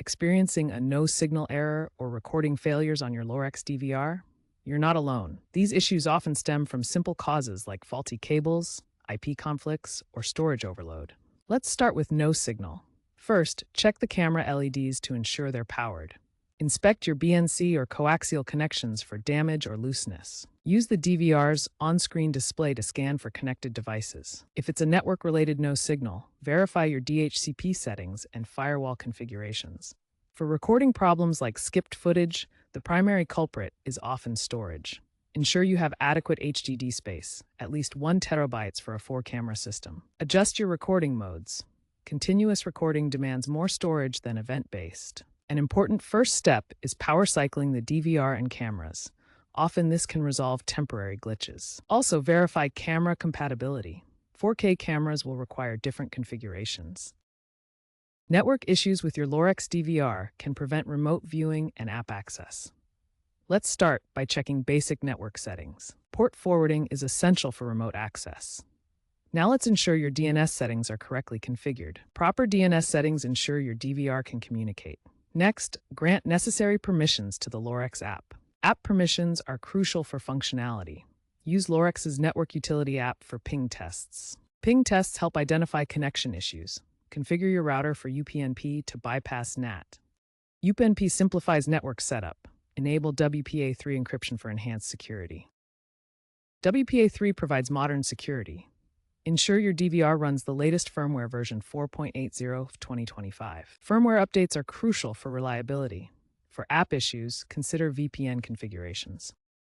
Experiencing a no-signal error or recording failures on your Lorex DVR? You're not alone. These issues often stem from simple causes like faulty cables, IP conflicts, or storage overload. Let's start with no signal. First, check the camera LEDs to ensure they're powered. Inspect your BNC or coaxial connections for damage or looseness. Use the DVR's on-screen display to scan for connected devices. If it's a network-related no signal, verify your DHCP settings and firewall configurations. For recording problems like skipped footage, the primary culprit is often storage. Ensure you have adequate HDD space, at least 1 terabyte for a 4-camera system. Adjust your recording modes. Continuous recording demands more storage than event-based. An important first step is power cycling the DVR and cameras. Often this can resolve temporary glitches. Also, verify camera compatibility. 4K cameras will require different configurations. Network issues with your Lorex DVR can prevent remote viewing and app access. Let's start by checking basic network settings. Port forwarding is essential for remote access. Now let's ensure your DNS settings are correctly configured. Proper DNS settings ensure your DVR can communicate. Next, grant necessary permissions to the Lorex app. App permissions are crucial for functionality. Use Lorex's network utility app for ping tests. Ping tests help identify connection issues. Configure your router for UPnP to bypass NAT. UPnP simplifies network setup. Enable WPA3 encryption for enhanced security. WPA3 provides modern security. Ensure your DVR runs the latest firmware version 4.80 of 2025. Firmware updates are crucial for reliability. For app issues, consider VPN configurations.